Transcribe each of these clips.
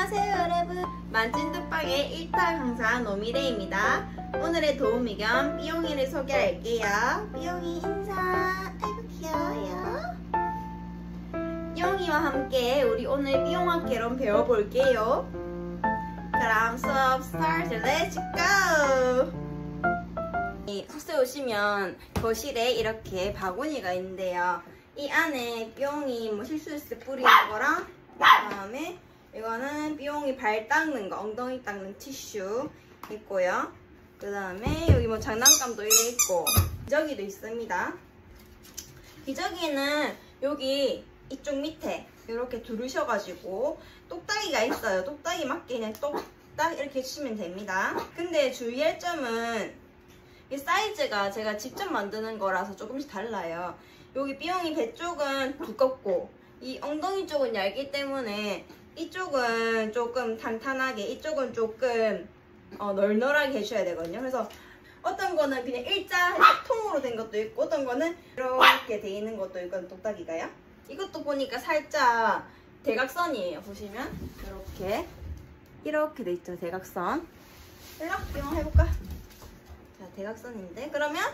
안녕하세요 여러분, 만찐뚝방의 일탈 강사 노미래입니다. 오늘의 도우미 겸 삐용이를 소개할게요. 삐용이 인사. 아이고 귀여워요. 삐용이와 함께 우리 오늘 삐용학개론 배워볼게요. 그럼 수업 스타트. 렛츠 고! 숙소에 오시면 거실에 이렇게 바구니가 있는데요. 이 안에 삐용이 뭐 실수했을 때 뿌리는 거랑 그 다음에 이거는 삐용이 발 닦는 거, 엉덩이 닦는 티슈 있고요. 그 다음에 여기 뭐 장난감도 이래 있고 기저귀도 있습니다. 기저귀는 여기 이쪽 밑에 이렇게 두르셔가지고 똑딱이가 있어요. 똑딱이 맞게 그냥 똑딱 이렇게 치면 됩니다. 근데 주의할 점은 이 사이즈가 제가 직접 만드는 거라서 조금씩 달라요. 여기 삐용이 배 쪽은 두껍고 이 엉덩이 쪽은 얇기 때문에 이쪽은 조금 탄탄하게, 이쪽은 조금 널널하게 해줘야 되거든요. 그래서 어떤 거는 그냥 일자 통으로 된 것도 있고 어떤 거는 이렇게 돼 있는 것도 있거든요. 똑딱이가요. 이것도 보니까 살짝 대각선이에요. 보시면 이렇게 돼 있죠. 대각선. 일로 삐용 해볼까? 자, 대각선인데 그러면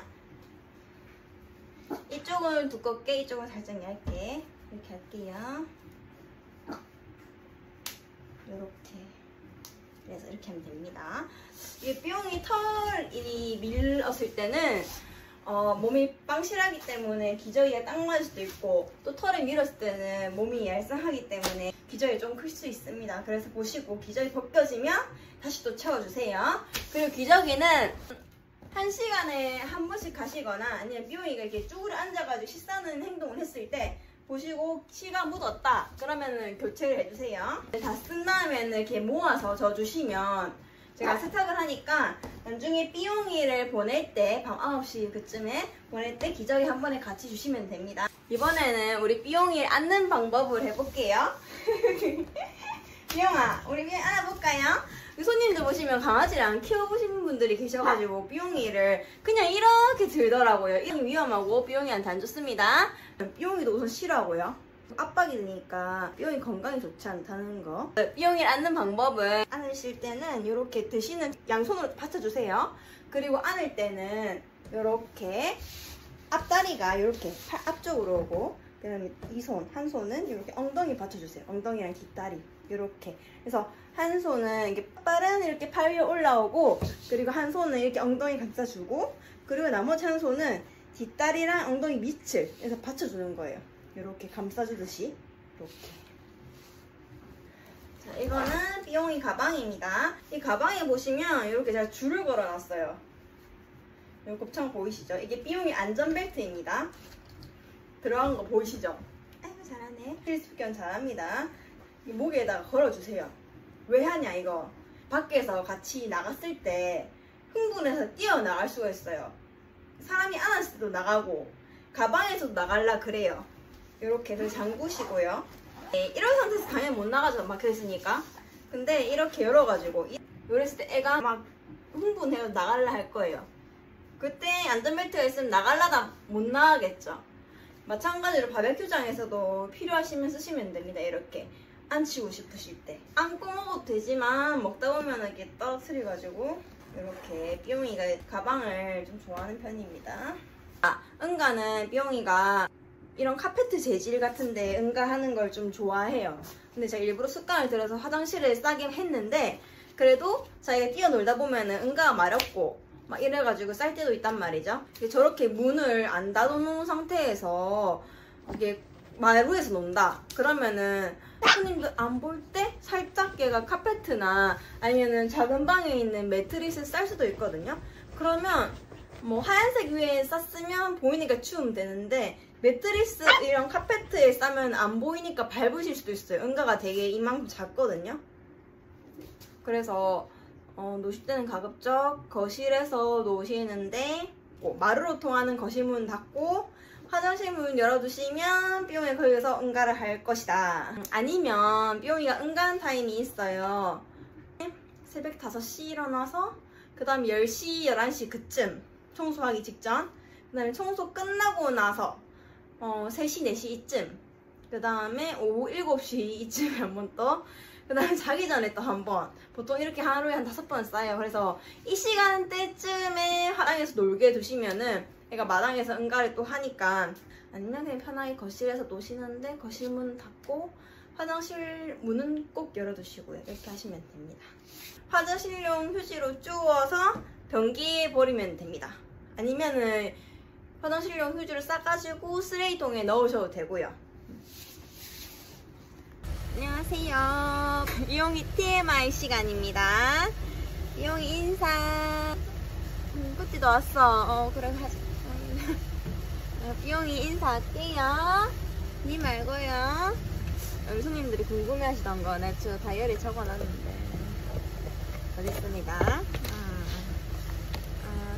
이쪽은 두껍게, 이쪽은 살짝 얇게 이렇게 할게요. 이렇게. 그래서 이렇게 하면 됩니다. 이게 삐용이 털이 밀었을 때는 몸이 빵실하기 때문에 기저귀가 딱 맞을 수도 있고 또 털을 밀었을 때는 몸이 얄쌍하기 때문에 기저귀 좀 클 수 있습니다. 그래서 보시고 기저귀 벗겨지면 다시 또 채워주세요. 그리고 기저귀는 1시간에 한 번씩 가시거나 아니면 삐용이가 이렇게 쭈그려 앉아가지고 식사하는 행동을 했을 때 보시고 시가 묻었다 그러면은 교체를 해주세요. 다 쓴 다음에는 이렇게 모아서 져주시면 제가 세탁을 하니까 나중에 삐용이를 보낼 때 밤 9시 그쯤에 보낼 때 기저귀 한 번에 같이 주시면 됩니다. 이번에는 우리 삐용이를 안는 방법을 해볼게요. 삐용아, 우리 삐용이 안아볼까요? 손님들 보시면 강아지를 안 키워보시는 분들이 계셔가지고 삐용이를 그냥 이렇게 들더라고요. 이게 위험하고 삐용이한테 안 좋습니다. 삐용이도 우선 싫어하고요. 압박이 되니까 삐용이 건강에 좋지 않다는 거. 삐용이를 안는 방법은 안으실 때는 이렇게 드시는 양손으로 받쳐주세요. 그리고 안을 때는 이렇게 앞다리가 이렇게 팔 앞쪽으로 오고 그다음에 한 손은 이렇게 엉덩이 받쳐주세요. 엉덩이랑 뒷다리 이렇게. 그래서 한 손은 이렇게 팔은 이렇게 팔 위에 올라오고 그리고 한 손은 이렇게 엉덩이 감싸주고 그리고 나머지 한 손은 뒷다리랑 엉덩이 밑을 해서 받쳐주는 거예요. 이렇게 감싸주듯이 이렇게. 자, 이거는 삐용이 가방입니다. 이 가방에 보시면 이렇게 제가 줄을 걸어놨어요. 여기 곱창 보이시죠? 이게 삐용이 안전벨트입니다. 들어간 거 보이시죠? 아이고 잘하네. 필수견 잘합니다. 이 목에다가 걸어주세요. 왜 하냐 이거. 밖에서 같이 나갔을 때 흥분해서 뛰어나갈 수가 있어요. 사람이 안았을 때도 나가고 가방에서도 나갈라 그래요. 이렇게 그래서 잠그시고요. 네, 이런 상태에서 당연히 못 나가죠. 막혀있으니까. 근데 이렇게 열어가지고 이랬을 때 애가 막 흥분해서 나갈라 할 거예요. 그때 안전벨트가 있으면 나갈라다 못 나가겠죠. 마찬가지로 바베큐장에서도 필요하시면 쓰시면 됩니다. 이렇게 앉히고 싶으실 때 안고 먹어도 되지만 먹다 보면 이렇게 떨어뜨려가지고 이렇게 삐용이가 가방을 좀 좋아하는 편입니다. 은가는 삐용이가 이런 카페트 재질 같은데 은가하는 걸 좀 좋아해요. 근데 제가 일부러 습관을 들여서 화장실에 싸게 했는데 그래도 자기가 뛰어놀다 보면은 은가가 마렵고 막 이래가지고 쌀 때도 있단 말이죠. 저렇게 문을 안 닫아놓은 상태에서 이게 마루에서 논다 그러면은 손님들 안 볼 때 살짝 얘가 카페트나 아니면은 작은 방에 있는 매트리스 쌀 수도 있거든요. 그러면 뭐 하얀색 위에 쌌으면 보이니까 치우면 되는데 매트리스 이런 카페트에 싸면 안 보이니까 밟으실 수도 있어요. 은가가 되게 이만큼 작거든요. 그래서 놓으실 때는 가급적 거실에서 놓으시는데 마루로 통하는 거실 문 닫고 화장실 문 열어두시면 삐용이 거기서 응가를 할 것이다. 아니면 삐용이가 응가하는 타임이 있어요. 새벽 5시 일어나서 그 다음 10시, 11시 그쯤 청소하기 직전 그 다음에 청소 끝나고 나서 3시, 4시 이쯤 그 다음에 오후 7시 이쯤에 한 번 또 그 다음에 자기 전에 또 한 번. 보통 이렇게 하루에 한 5번 싸요. 그래서 이 시간대쯤에 화장에서 놀게 두시면은 얘가 마당에서 응가를 또 하니까, 아니면 그냥 편하게 거실에서 노시는데 거실 문 닫고 화장실 문은 꼭 열어두시고요. 이렇게 하시면 됩니다. 화장실용 휴지로 쪼어서 변기에 버리면 됩니다. 아니면은 화장실용 휴지를 싸가지고 쓰레기통에 넣으셔도 되고요. 안녕하세요. 이용이 TMI 시간입니다. 이용이 인사. 꾸띠도 왔어. 그래 하자. 이용이 인사할게요. 니 말고요. 우리 손님들이 궁금해하시던 거 내가 저 다이어리 적어놨는데 어디 있습니다.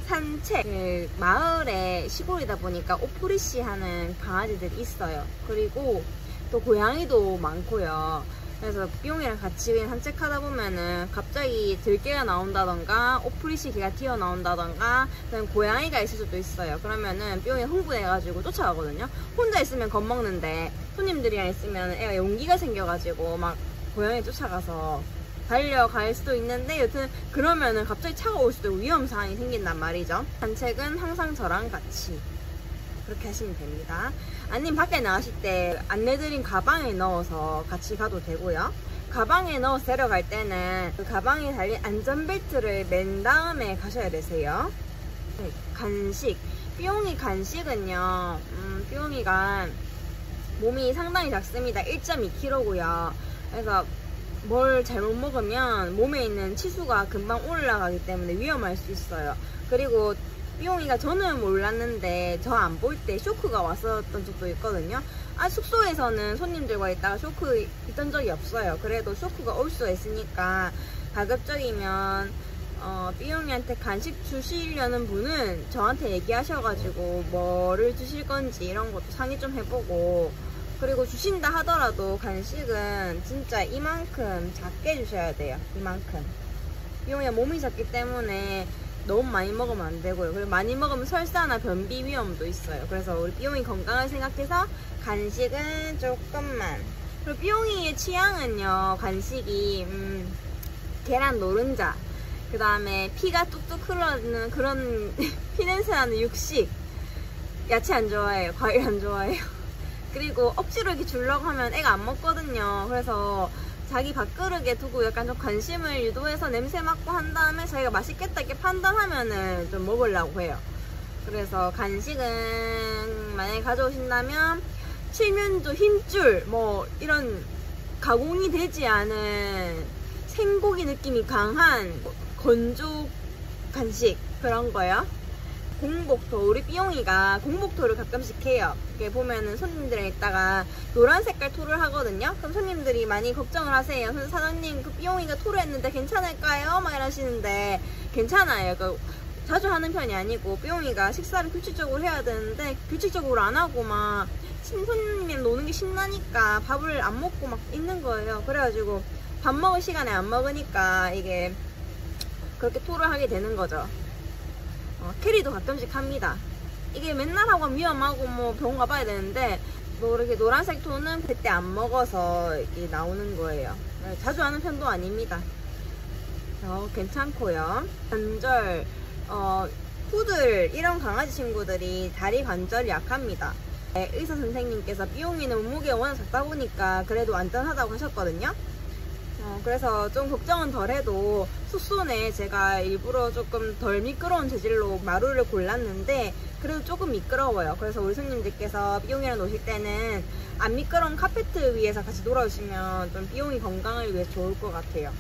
산책. 그 마을에 시골이다 보니까 오프리시 하는 강아지들이 있어요. 그리고 또 고양이도 많고요. 그래서 삐용이랑 같이 그냥 산책하다 보면은 갑자기 들개가 나온다던가 오프리시 개가 튀어나온다던가 그냥 고양이가 있을 수도 있어요. 그러면은 삐용이 흥분해가지고 쫓아가거든요. 혼자 있으면 겁먹는데 손님들이랑 있으면 애가 용기가 생겨가지고 막 고양이 쫓아가서 달려갈 수도 있는데, 여튼 그러면은 갑자기 차가 올 수도 있고 위험 상황이 생긴단 말이죠. 산책은 항상 저랑 같이 그렇게 하시면 됩니다. 아니면 밖에 나가실 때 안내드린 가방에 넣어서 같이 가도 되고요. 가방에 넣어서 데려갈 때는 그 가방에 달린 안전벨트를 맨 다음에 가셔야 되세요. 간식. 삐용이 간식은요, 삐용이가 몸이 상당히 작습니다. 1.2kg고요. 그래서 뭘 잘못 먹으면 몸에 있는 치수가 금방 올라가기 때문에 위험할 수 있어요. 그리고 삐용이가 저는 몰랐는데 저 안 볼 때 쇼크가 왔었던 적도 있거든요. 숙소에서는 손님들과 있다가 쇼크 있던 적이 없어요. 그래도 쇼크가 올 수 있으니까 가급적이면 삐용이한테 간식 주시려는 분은 저한테 얘기하셔가지고 뭐를 주실 건지 이런 것도 상의 좀 해보고, 그리고 주신다 하더라도 간식은 진짜 이만큼 작게 주셔야 돼요. 이만큼. 삐용이가 몸이 작기 때문에 너무 많이 먹으면 안 되고요. 그리고 많이 먹으면 설사나 변비 위험도 있어요. 그래서 우리 삐용이 건강을 생각해서 간식은 조금만. 그리고 삐용이의 취향은요, 간식이 계란 노른자, 그 다음에 피가 뚝뚝 흐르는 그런 피냄새 나는 육식. 야채 안 좋아해요. 과일 안 좋아해요. 그리고 억지로 이렇게 주려고 하면 애가 안 먹거든요. 그래서 자기 밥그릇에 두고 약간 좀 관심을 유도해서 냄새 맡고 한 다음에 자기가 맛있겠다 이렇게 판단하면은 좀 먹으려고 해요. 그래서 간식은 만약에 가져오신다면 칠면조, 흰줄, 뭐 이런 가공이 되지 않은 생고기 느낌이 강한 건조 간식, 그런 거요. 공복토. 우리 삐용이가 공복토를 가끔씩 해요. 이렇게 보면은 손님들이랑 있다가 노란 색깔 토를 하거든요. 그럼 손님들이 많이 걱정을 하세요. 사장님, 그 삐용이가 토를 했는데 괜찮을까요? 막 이러시는데 괜찮아요. 자주 하는 편이 아니고 삐용이가 식사를 규칙적으로 해야 되는데 규칙적으로 안 하고 막 손님이랑 노는 게 신나니까 밥을 안 먹고 막 있는 거예요. 그래가지고 밥 먹을 시간에 안 먹으니까 이게 그렇게 토를 하게 되는 거죠. 캐리도 가끔씩 합니다. 이게 맨날 하고 위험하고 뭐 병원 가봐야 되는데 뭐 이렇게 노란색 토는 그때 안 먹어서 이렇게 나오는 거예요. 자주 하는 편도 아닙니다. 괜찮고요. 관절, 푸들 이런 강아지 친구들이 다리 관절이 약합니다. 의사 선생님께서 삐용이는 몸무게가 워낙 작다 보니까 그래도 안전하다고 하셨거든요. 그래서 좀 걱정은 덜해도 숙소내 제가 일부러 조금 덜 미끄러운 재질로 마루를 골랐는데 그래도 조금 미끄러워요. 그래서 우리 손님들께서 삐용이랑 노실 때는 안 미끄러운 카페트 위에서 같이 놀아주시면 좀 삐용이 건강을 위해 좋을 것 같아요.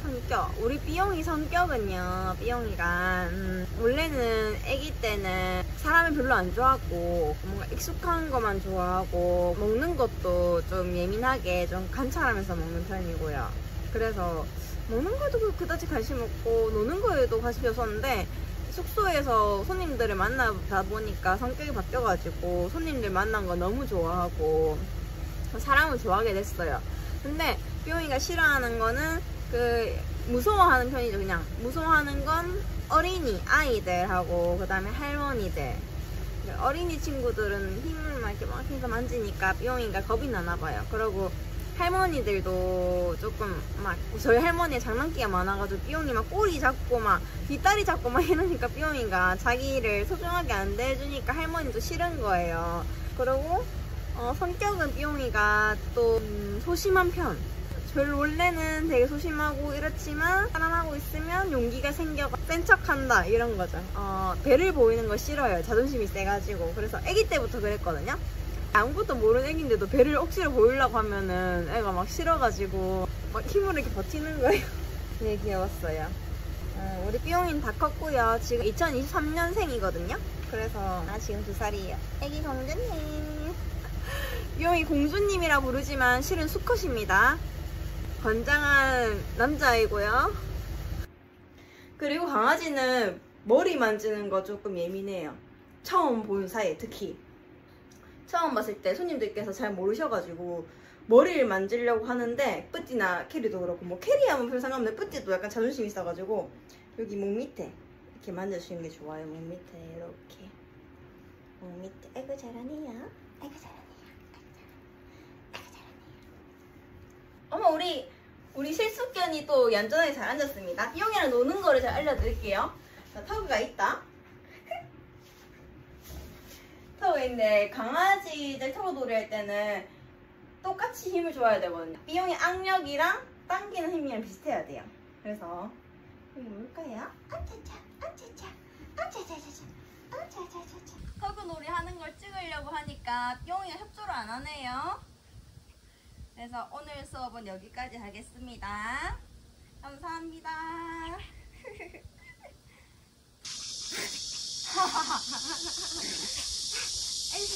성격. 우리 삐용이 성격은요, 삐용이가 원래는 아기 때는 사람을 별로 안 좋아하고 뭔가 익숙한 것만 좋아하고 먹는 것도 좀 예민하게 좀 관찰하면서 먹는 편이고요. 그래서 먹는 거에도 그다지 관심 없고 노는 거에도 관심이 없었는데 숙소에서 손님들을 만나다 보니까 성격이 바뀌어가지고 손님들 만난 거 너무 좋아하고 사람을 좋아하게 됐어요. 근데 삐용이가 싫어하는 거는 무서워하는 편이죠. 그냥 무서워하는 건 어린이 아이들하고 그 다음에 할머니들. 어린이 친구들은 힘을 막 이렇게 막 해서 만지니까 삐용이가 겁이 나나 봐요. 그리고 할머니들도 조금 막 저희 할머니가 장난기가 많아가지고 삐용이 막 꼬리 잡고 막 뒷다리 잡고 막 이러니까 삐용이가 자기를 소중하게 안 대해주니까 할머니도 싫은 거예요. 그리고 성격은 삐용이가 또 소심한 편. 별로 원래는 되게 소심하고 이렇지만 사람하고 있으면 용기가 생겨 센 척한다 이런 거죠. 배를 보이는 거 싫어요. 자존심이 세가지고. 그래서 아기 때부터 그랬거든요. 아무것도 모르는 애기인데도 배를 억지로 보이려고 하면은 애가 막 싫어가지고 막 힘으로 이렇게 버티는 거예요. 되게 귀여웠어요. 우리 삐용이는 다 컸고요. 지금 2023년생이거든요. 그래서 지금 2살이에요. 애기 공주님. 삐용이 공주님이라 부르지만 실은 수컷입니다. 건장한 남자이고요. 그리고 강아지는 머리 만지는 거 조금 예민해요. 처음 본 사이에 특히. 처음 봤을 때 손님들께서 잘 모르셔가지고 머리를 만지려고 하는데 뿌띠나 캐리도 그렇고 뭐 캐리하면 별 상관없는데 뿌띠도 약간 자존심이 있어가지고 여기 목 밑에 이렇게 만져주시는 게 좋아요. 목 밑에 이렇게 목 밑에. 아이고 잘하네요. 아이고 잘하네요. 어머 우리 실숙견이 또 얌전하게 잘 앉았습니다. 삐용이랑 노는 거를 잘 알려드릴게요. 자, 터그가 있다. 터그인데 강아지들 터그 놀이 할 때는 똑같이 힘을 줘야 되거든요. 삐용이 악력이랑 당기는 힘이랑 비슷해야 돼요. 그래서 여기 뭘까요? 터그 놀이 하는 걸 찍으려고 하니까 삐용이가 협조를 안 하네요. 그래서 오늘 수업은 여기까지 하겠습니다. 감사합니다. 아이고.